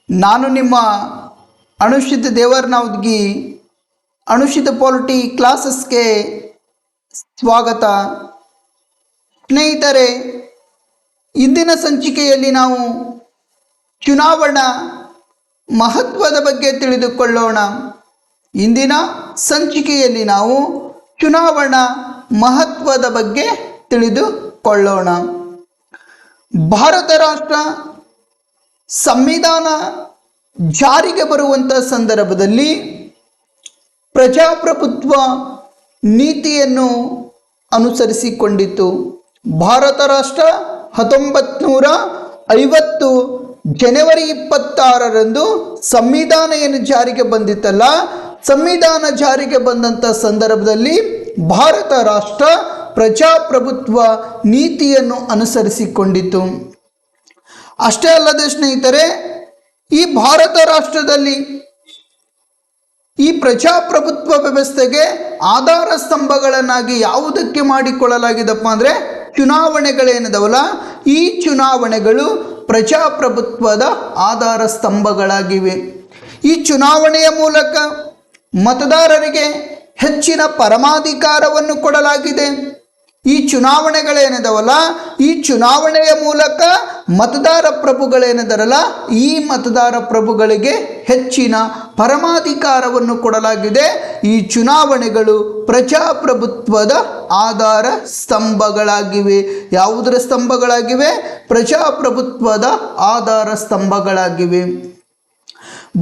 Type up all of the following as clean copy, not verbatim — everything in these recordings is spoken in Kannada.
ನಾನು ನಿಮ್ಮ ಅನುಷಿತ್ ದೇವರನವದ್ಗಿ ಅನುಷಿತ್ ಪಾಲಿಟಿ ಕ್ಲಾಸಸ್ಗೆ ಸ್ವಾಗತ. ಸ್ನೇಹಿತರೆ, ಇಂದಿನ ಸಂಚಿಕೆಯಲ್ಲಿ ನಾವು ಚುನಾವಣಾ ಮಹತ್ವದ ಬಗ್ಗೆ ತಿಳಿದುಕೊಳ್ಳೋಣ. ಇಂದಿನ ಸಂಚಿಕೆಯಲ್ಲಿ ನಾವು ಚುನಾವಣಾ ಮಹತ್ವದ ಬಗ್ಗೆ ತಿಳಿದುಕೊಳ್ಳೋಣ. ಭಾರತ ರಾಷ್ಟ್ರ ಸಂವಿಧಾನ ಜಾರಿಗೆ ಬರುವಂಥ ಸಂದರ್ಭದಲ್ಲಿ ಪ್ರಜಾಪ್ರಭುತ್ವ ನೀತಿಯನ್ನು ಅನುಸರಿಸಿಕೊಂಡಿತು. ಭಾರತ ರಾಷ್ಟ್ರ 1950 ಜನವರಿ 26ರಂದು ಸಂವಿಧಾನ ಏನು ಜಾರಿಗೆ ಬಂದಿತ್ತಲ್ಲ, ಸಂವಿಧಾನ ಜಾರಿಗೆ ಬಂದಂಥ ಸಂದರ್ಭದಲ್ಲಿ ಭಾರತ ರಾಷ್ಟ್ರ ಪ್ರಜಾಪ್ರಭುತ್ವ ನೀತಿಯನ್ನು ಅನುಸರಿಸಿಕೊಂಡಿತು. ಅಷ್ಟೇ ಅಲ್ಲದೆ ಸ್ನೇಹಿತರೆ, ಈ ಭಾರತ ರಾಷ್ಟ್ರದಲ್ಲಿ ಈ ಪ್ರಜಾಪ್ರಭುತ್ವ ವ್ಯವಸ್ಥೆಗೆ ಆಧಾರ ಸ್ತಂಭಗಳನ್ನಾಗಿ ಯಾವುದಕ್ಕೆ ಮಾಡಿಕೊಳ್ಳಲಾಗಿದೆಪ್ಪ ಅಂದರೆ ಚುನಾವಣೆಗಳೇನಿದಾವಲ್ಲ, ಈ ಚುನಾವಣೆಗಳು ಪ್ರಜಾಪ್ರಭುತ್ವದ ಆಧಾರ ಸ್ತಂಭಗಳಾಗಿವೆ. ಈ ಚುನಾವಣೆಯ ಮೂಲಕ ಮತದಾರರಿಗೆ ಹೆಚ್ಚಿನ ಪರಮಾಧಿಕಾರವನ್ನು ಕೊಡಲಾಗಿದೆ. ಈ ಚುನಾವಣೆಗಳೇನಿದಾವಲ್ಲ, ಈ ಚುನಾವಣೆಯ ಮೂಲಕ ಮತದಾರ ಪ್ರಭುಗಳೇನಿದಾರಲ್ಲ, ಈ ಮತದಾರ ಪ್ರಭುಗಳಿಗೆ ಹೆಚ್ಚಿನ ಪರಮಾಧಿಕಾರವನ್ನು ಕೊಡಲಾಗಿದೆ. ಈ ಚುನಾವಣೆಗಳು ಪ್ರಜಾಪ್ರಭುತ್ವದ ಆಧಾರ ಸ್ತಂಭಗಳಾಗಿವೆ. ಯಾವುದರ ಸ್ತಂಭಗಳಾಗಿವೆ? ಪ್ರಜಾಪ್ರಭುತ್ವದ ಆಧಾರ ಸ್ತಂಭಗಳಾಗಿವೆ.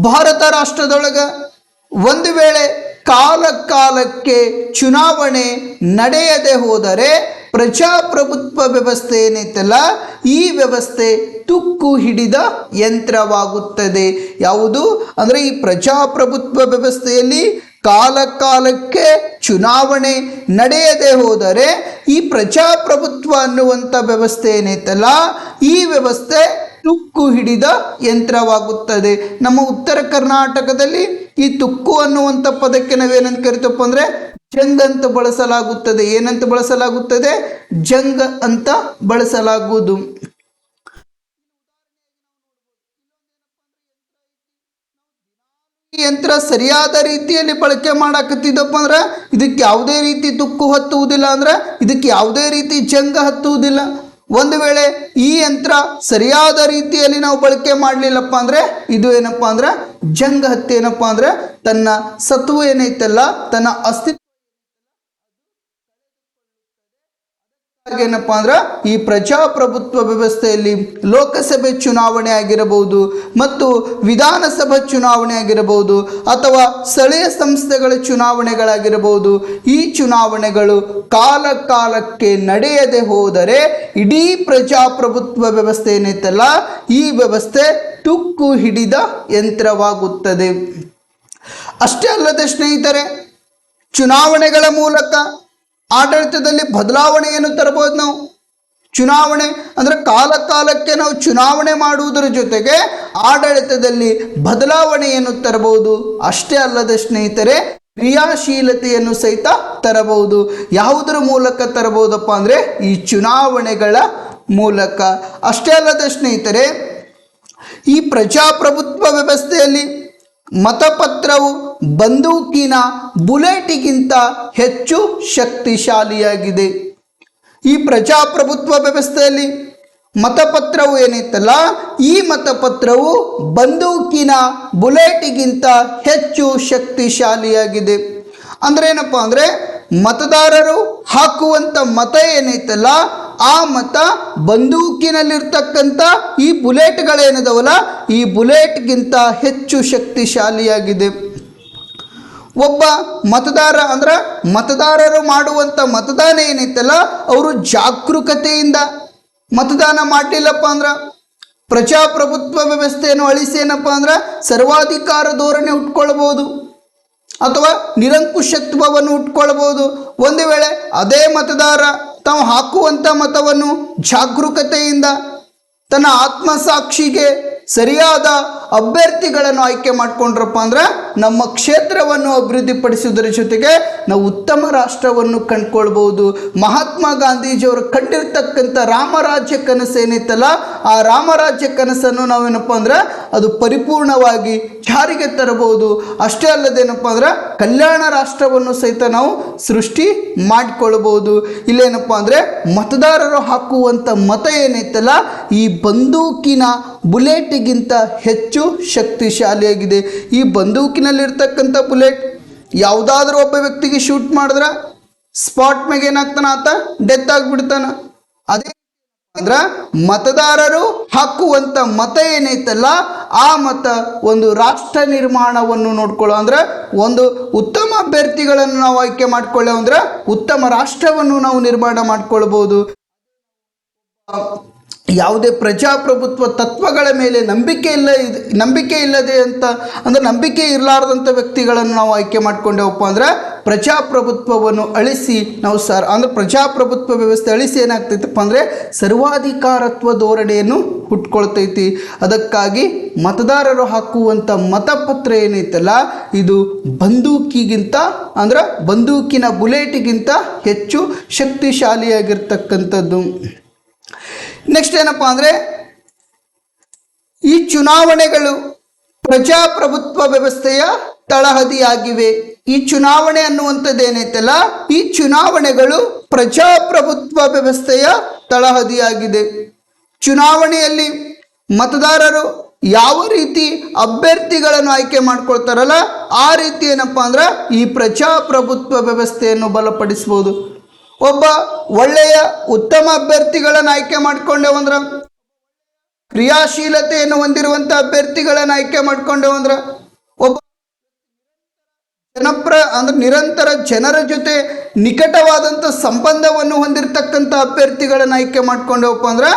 ಭಾರತ ರಾಷ್ಟ್ರದೊಳಗೆ ಒಂದು ವೇಳೆ ಕಾಲಕ್ಕೆ ಚುನಾವಣೆ ನಡೆಯದೆ ಹೋದರೆ ಪ್ರಜಾಪ್ರಭುತ್ವ ವ್ಯವಸ್ಥೆ ಏನೈತಲ್ಲ, ಈ ವ್ಯವಸ್ಥೆ ತುಕ್ಕು ಹಿಡಿದ ಯಂತ್ರವಾಗುತ್ತದೆ. ಯಾವುದು ಅಂದರೆ ಈ ಪ್ರಜಾಪ್ರಭುತ್ವ ವ್ಯವಸ್ಥೆಯಲ್ಲಿ ಕಾಲಕ್ಕೆ ಚುನಾವಣೆ ನಡೆಯದೆ ಹೋದರೆ ಈ ಪ್ರಜಾಪ್ರಭುತ್ವ ಅನ್ನುವಂಥ ವ್ಯವಸ್ಥೆ ಏನೈತಲ್ಲ, ಈ ವ್ಯವಸ್ಥೆ ತುಕ್ಕು ಹಿಡಿದ ಯಂತ್ರವಾಗುತ್ತದೆ. ನಮ್ಮ ಉತ್ತರ ಕರ್ನಾಟಕದಲ್ಲಿ ಈ ತುಕ್ಕು ಅನ್ನುವಂಥ ಪದಕ್ಕೆ ನಾವೇನಂತ ಕರಿತಪ್ಪ ಅಂದರೆ ಜಂಗ್ ಅಂತ ಬಳಸಲಾಗುತ್ತದೆ. ಏನಂತ ಬಳಸಲಾಗುತ್ತದೆ? ಜಂಗ್ ಅಂತ ಬಳಸಲಾಗುವುದು. ಈ ಯಂತ್ರ ಸರಿಯಾದ ರೀತಿಯಲ್ಲಿ ಬಳಕೆ ಮಾಡಾಕತ್ತಿದ್ದಪ್ಪ ಅಂದ್ರೆ ಇದಕ್ಕೆ ಯಾವುದೇ ರೀತಿ ತುಕ್ಕು ಹತ್ತುವುದಿಲ್ಲ, ಅಂದ್ರೆ ಇದಕ್ಕೆ ಯಾವುದೇ ರೀತಿ ಜಂಗ್ ಹತ್ತುವುದಿಲ್ಲ. ಒಂದು ವೇಳೆ ಈ ಯಂತ್ರ ಸರಿಯಾದ ರೀತಿಯಲ್ಲಿ ನಾವು ಬಳಕೆ ಮಾಡಲಿಲ್ಲಪ್ಪ ಅಂದರೆ ಇದು ಏನಪ್ಪ ಅಂದ್ರೆ ಜಂಗ್ ಹತ್ತಿ ಏನಪ್ಪ ಅಂದ್ರೆ ತನ್ನ ಸತ್ವ ಏನೈತಲ್ಲ, ತನ್ನ ಅಸ್ತಿತ್ವ ಏನಪ್ಪ ಅಂದ್ರೆ ಈ ಪ್ರಜಾಪ್ರಭುತ್ವ ವ್ಯವಸ್ಥೆಯಲ್ಲಿ ಲೋಕಸಭೆ ಚುನಾವಣೆ ಆಗಿರಬಹುದು ಮತ್ತು ವಿಧಾನಸಭಾ ಚುನಾವಣೆ ಆಗಿರಬಹುದು ಅಥವಾ ಸ್ಥಳೀಯ ಸಂಸ್ಥೆಗಳ ಚುನಾವಣೆಗಳಾಗಿರಬಹುದು, ಈ ಚುನಾವಣೆಗಳು ಕಾಲಕ್ಕೆ ನಡೆಯದೆ ಹೋದರೆ ಇಡೀ ಪ್ರಜಾಪ್ರಭುತ್ವ ವ್ಯವಸ್ಥೆ ಏನೈತಲ್ಲ, ಈ ವ್ಯವಸ್ಥೆ ತುಕ್ಕು ಹಿಡಿದ ಯಂತ್ರವಾಗುತ್ತದೆ. ಅಷ್ಟೇ ಅಲ್ಲದೆ ಸ್ನೇಹಿತರೆ, ಚುನಾವಣೆಗಳ ಮೂಲಕ ಆಡಳಿತದಲ್ಲಿ ಬದಲಾವಣೆಯನ್ನು ತರಬಹುದು. ನಾವು ಚುನಾವಣೆ ಅಂದರೆ ಕಾಲಕ್ಕೆ ನಾವು ಚುನಾವಣೆ ಮಾಡುವುದರ ಜೊತೆಗೆ ಆಡಳಿತದಲ್ಲಿ ಬದಲಾವಣೆಯನ್ನು ತರಬಹುದು. ಅಷ್ಟೇ ಅಲ್ಲದೆ ಸ್ನೇಹಿತರೆ, ಕ್ರಿಯಾಶೀಲತೆಯನ್ನು ಸಹಿತ ತರಬಹುದು. ಯಾವುದರ ಮೂಲಕ ತರಬಹುದಪ್ಪ ಅಂದರೆ ಈ ಚುನಾವಣೆಗಳ ಮೂಲಕ. ಅಷ್ಟೇ ಅಲ್ಲದೆ ಸ್ನೇಹಿತರೆ, ಈ ಪ್ರಜಾಪ್ರಭುತ್ವ ವ್ಯವಸ್ಥೆಯಲ್ಲಿ ಮತಪತ್ರವು ಬಂದೂಕಿನ ಬುಲೆಟಿಗಿಂತ ಹೆಚ್ಚು ಶಕ್ತಿಶಾಲಿಯಾಗಿದೆ. ಈ ಪ್ರಜಾಪ್ರಭುತ್ವ ವ್ಯವಸ್ಥೆಯಲ್ಲಿ ಮತಪತ್ರವು ಏನೈತಲ್ಲ, ಈ ಮತಪತ್ರವು ಬಂದೂಕಿನ ಬುಲೆಟಿಗಿಂತ ಹೆಚ್ಚು ಶಕ್ತಿಶಾಲಿಯಾಗಿದೆ. ಅಂದ್ರೆ ಏನಪ್ಪ ಅಂದರೆ ಮತದಾರರು ಹಾಕುವಂಥ ಮತ ಏನೈತಲ್ಲ, ಆ ಮತ ಬಂದೂಕಿನಲ್ಲಿರ್ತಕ್ಕಂಥ ಈ ಬುಲೆಟ್ಗಳೇನಿದಾವಲ್ಲ, ಈ ಬುಲೆಟ್ಗಿಂತ ಹೆಚ್ಚು ಶಕ್ತಿಶಾಲಿಯಾಗಿದೆ. ಒಬ್ಬ ಮತದಾರ ಅಂದ್ರೆ ಮತದಾರರು ಮಾಡುವಂಥ ಮತದಾನ ಏನೈತಲ್ಲ, ಅವರು ಜಾಗರೂಕತೆಯಿಂದ ಮತದಾನ ಮಾಡಲಿಲ್ಲಪ್ಪ ಅಂದ್ರೆ ಪ್ರಜಾಪ್ರಭುತ್ವ ವ್ಯವಸ್ಥೆಯನ್ನು ಅಳಿಸಿ ಏನಪ್ಪ ಅಂದ್ರೆ ಸರ್ವಾಧಿಕಾರ ಧೋರಣೆ ಉಟ್ಕೊಳ್ಬೋದು ಅಥವಾ ನಿರಂಕುಶತ್ವವನ್ನು ಉಟ್ಕೊಳ್ಬೋದು. ಒಂದು ವೇಳೆ ಅದೇ ಮತದಾರ ತಾವು ಹಾಕುವಂಥ ಮತವನ್ನು ಜಾಗರೂಕತೆಯಿಂದ ತನ್ನ ಆತ್ಮಸಾಕ್ಷಿಗೆ ಸರಿಯಾದ ಅಭ್ಯರ್ಥಿಗಳನ್ನು ಆಯ್ಕೆ ಮಾಡಿಕೊಂಡ್ರಪ್ಪ ಅಂದ್ರೆ ನಮ್ಮ ಕ್ಷೇತ್ರವನ್ನು ಅಭಿವೃದ್ಧಿಪಡಿಸುವುದರ ಜೊತೆಗೆ ನಾವು ಉತ್ತಮ ರಾಷ್ಟ್ರವನ್ನು ಕಂಡುಕೊಳ್ಬಹುದು. ಮಹಾತ್ಮ ಗಾಂಧೀಜಿಯವರು ಕಂಡಿರ್ತಕ್ಕಂಥ ರಾಮರಾಜ್ಯ ಕನಸು ಏನಿತ್ತಲ್ಲ, ಆ ರಾಮರಾಜ್ಯ ಕನಸನ್ನು ನಾವೇನಪ್ಪ ಅಂದ್ರೆ ಅದು ಪರಿಪೂರ್ಣವಾಗಿ ಜಾರಿಗೆ ತರಬಹುದು. ಅಷ್ಟೇ ಅಲ್ಲದೇನಪ್ಪ ಅಂದ್ರೆ ಕಲ್ಯಾಣ ರಾಷ್ಟ್ರವನ್ನು ಸಹಿತ ನಾವು ಸೃಷ್ಟಿ ಮಾಡಿಕೊಳ್ಬಹುದು. ಇಲ್ಲೇನಪ್ಪ ಅಂದರೆ ಮತದಾರರು ಹಾಕುವಂಥ ಮತ ಏನೈತಲ್ಲ, ಈ ಬಂದೂಕಿನ ಬುಲೆಟ್ಗಿಂತ ಹೆಚ್ಚು ಶಕ್ತಿಶಾಲಿಯಾಗಿದೆ. ಈ ಬಂದೂಕಿನಲ್ಲಿರ್ತಕ್ಕಂಥ ಬುಲೆಟ್ ಯಾವುದಾದ್ರೂ ಒಬ್ಬ ವ್ಯಕ್ತಿಗೆ ಶೂಟ್ ಮಾಡಿದ್ರೆ ಸ್ಪಾಟ್ ಮ್ಯಾಗ ಏನಾಗ್ತಾನ, ಆತ ಡೆತ್ ಆಗಿಬಿಡ್ತಾನ. ಅದೇ ಅಂದ್ರೆ ಮತದಾರರು ಹಾಕುವಂಥ ಮತ ಏನೈತಲ್ಲ, ಆ ಮತ ಒಂದು ರಾಷ್ಟ್ರ ನಿರ್ಮಾಣವನ್ನು ನೋಡ್ಕೊಳ್ಳೋ ಅಂದ್ರೆ ಒಂದು ಉತ್ತಮ ಅಭ್ಯರ್ಥಿಗಳನ್ನು ನಾವು ಆಯ್ಕೆ ಮಾಡ್ಕೊಳ್ಳೋ ಅಂದ್ರೆ ಉತ್ತಮ ರಾಷ್ಟ್ರವನ್ನು ನಾವು ನಿರ್ಮಾಣ ಮಾಡ್ಕೊಳ್ಬೋದು. ಯಾವುದೇ ಪ್ರಜಾಪ್ರಭುತ್ವ ತತ್ವಗಳ ಮೇಲೆ ನಂಬಿಕೆ ಇಲ್ಲದೆ ಅಂತ ಅಂದರೆ ನಂಬಿಕೆ ಇರಲಾರ್ದಂಥ ವ್ಯಕ್ತಿಗಳನ್ನು ನಾವು ಆಯ್ಕೆ ಮಾಡ್ಕೊಂಡೇವಪ್ಪ ಅಂದ್ರೆ ಪ್ರಜಾಪ್ರಭುತ್ವವನ್ನು ಅಳಿಸಿ ನಾವು ಅಂದರೆ ಪ್ರಜಾಪ್ರಭುತ್ವ ವ್ಯವಸ್ಥೆ ಅಳಿಸಿ ಏನಾಗ್ತೈತಪ್ಪ ಅಂದರೆ ಸರ್ವಾಧಿಕಾರತ್ವ ಧೋರಣೆಯನ್ನು ಹುಟ್ಕೊಳ್ತೈತಿ. ಅದಕ್ಕಾಗಿ ಮತದಾರರು ಹಾಕುವಂಥ ಮತಪತ್ರ ಏನೈತಲ್ಲ, ಇದು ಬಂದೂಕಿಗಿಂತ ಅಂದ್ರೆ ಬಂದೂಕಿನ ಬುಲೆಟ್ಗಿಂತ ಹೆಚ್ಚು ಶಕ್ತಿಶಾಲಿಯಾಗಿರ್ತಕ್ಕಂಥದ್ದು. ನೆಕ್ಸ್ಟ್ ಏನಪ್ಪ ಅಂದರೆ ಈ ಚುನಾವಣೆಗಳು ಪ್ರಜಾಪ್ರಭುತ್ವ ವ್ಯವಸ್ಥೆಯ ತಳಹದಿಯಾಗಿವೆ. ಈ ಚುನಾವಣೆ ಅನ್ನುವಂಥದ್ದು ಏನೈತಲ್ಲ, ಈ ಚುನಾವಣೆಗಳು ಪ್ರಜಾಪ್ರಭುತ್ವ ವ್ಯವಸ್ಥೆಯ ತಳಹದಿಯಾಗಿದೆ. ಚುನಾವಣೆಯಲ್ಲಿ ಮತದಾರರು ಯಾವ ರೀತಿ ಅಭ್ಯರ್ಥಿಗಳನ್ನು ಆಯ್ಕೆ ಮಾಡ್ಕೊಳ್ತಾರಲ್ಲ, ಆ ರೀತಿ ಏನಪ್ಪ ಅಂದ್ರೆ ಈ ಪ್ರಜಾಪ್ರಭುತ್ವ ವ್ಯವಸ್ಥೆಯನ್ನು ಬಲಪಡಿಸ್ಬೋದು. ಒಬ್ಬ ಒಳ್ಳೆಯ ಉತ್ತಮ ಅಭ್ಯರ್ಥಿಗಳನ್ನು ಆಯ್ಕೆ ಮಾಡ್ಕೊಂಡೇವಂದ್ರೆ, ಕ್ರಿಯಾಶೀಲತೆಯನ್ನು ಹೊಂದಿರುವಂಥ ಅಭ್ಯರ್ಥಿಗಳನ್ನು ಆಯ್ಕೆ ಮಾಡ್ಕೊಂಡೇವಂದ್ರೆ, ಒಬ್ಬ ನಿರಂತರ ಜನರ ಜೊತೆ ನಿಕಟವಾದಂಥ ಸಂಬಂಧವನ್ನು ಹೊಂದಿರತಕ್ಕಂಥ ಅಭ್ಯರ್ಥಿಗಳನ್ನು ಆಯ್ಕೆ ಮಾಡ್ಕೊಂಡವಪ್ಪ ಅಂದ್ರೆ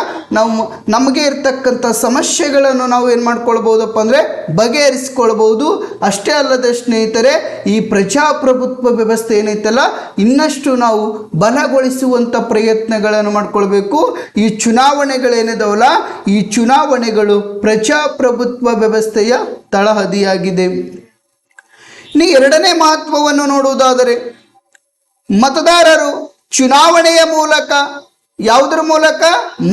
ನಮಗೆ ಇರ್ತಕ್ಕಂಥ ಸಮಸ್ಯೆಗಳನ್ನು ನಾವು ಏನು ಮಾಡ್ಕೊಳ್ಬೋದಪ್ಪ ಅಂದರೆ ಬಗೆಹರಿಸ್ಕೊಳ್ಬೋದು. ಅಷ್ಟೇ ಅಲ್ಲದೆ ಸ್ನೇಹಿತರೆ, ಈ ಪ್ರಜಾಪ್ರಭುತ್ವ ವ್ಯವಸ್ಥೆ ಏನೈತಲ್ಲ, ಇನ್ನಷ್ಟು ನಾವು ಬಲಗೊಳಿಸುವಂಥ ಪ್ರಯತ್ನಗಳನ್ನು ಮಾಡ್ಕೊಳ್ಬೇಕು. ಈ ಚುನಾವಣೆಗಳೇನಿದಾವಲ್ಲ, ಈ ಚುನಾವಣೆಗಳು ಪ್ರಜಾಪ್ರಭುತ್ವ ವ್ಯವಸ್ಥೆಯ ತಳಹದಿಯಾಗಿದೆ. ಇನ್ನು ಎರಡನೇ ಮಹತ್ವವನ್ನು ನೋಡುವುದಾದರೆ, ಮತದಾರರು ಚುನಾವಣೆಯ ಮೂಲಕ ಯಾವುದರ ಮೂಲಕ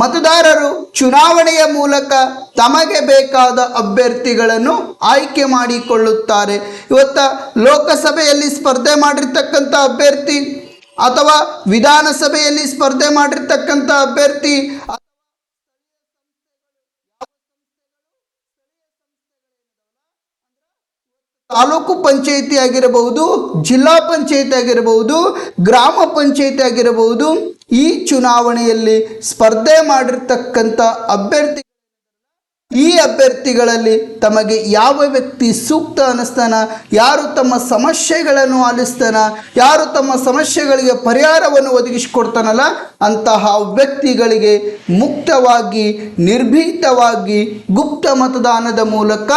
ಮತದಾರರು ಚುನಾವಣೆಯ ಮೂಲಕ ತಮಗೆ ಬೇಕಾದ ಅಭ್ಯರ್ಥಿಗಳನ್ನು ಆಯ್ಕೆ ಮಾಡಿಕೊಳ್ಳುತ್ತಾರೆ. ಇವತ್ತ ಲೋಕಸಭೆಯಲ್ಲಿ ಸ್ಪರ್ಧೆ ಮಾಡಿರ್ತಕ್ಕಂಥ ಅಭ್ಯರ್ಥಿ ಅಥವಾ ವಿಧಾನಸಭೆಯಲ್ಲಿ ಸ್ಪರ್ಧೆ ಮಾಡಿರ್ತಕ್ಕಂಥ ಅಭ್ಯರ್ಥಿ, ತಾಲೂಕು ಪಂಚಾಯಿತಿ ಆಗಿರಬಹುದು, ಜಿಲ್ಲಾ ಪಂಚಾಯಿತಿ ಆಗಿರಬಹುದು, ಗ್ರಾಮ ಪಂಚಾಯಿತಿ ಆಗಿರಬಹುದು, ಈ ಚುನಾವಣೆಯಲ್ಲಿ ಸ್ಪರ್ಧೆ ಮಾಡಿರ್ತಕ್ಕಂಥ ಈ ಅಭ್ಯರ್ಥಿಗಳಲ್ಲಿ ತಮಗೆ ಯಾವ ವ್ಯಕ್ತಿ ಸೂಕ್ತ ಅನ್ನಿಸ್ತಾನ, ಯಾರು ತಮ್ಮ ಸಮಸ್ಯೆಗಳನ್ನು ಆಲಿಸ್ತಾನ, ಯಾರು ತಮ್ಮ ಸಮಸ್ಯೆಗಳಿಗೆ ಪರಿಹಾರವನ್ನು ಒದಗಿಸಿಕೊಡ್ತಾನಲ್ಲ, ಅಂತಹ ವ್ಯಕ್ತಿಗಳಿಗೆ ಮುಕ್ತವಾಗಿ ನಿರ್ಭೀತವಾಗಿ ಗುಪ್ತ ಮತದಾನದ ಮೂಲಕ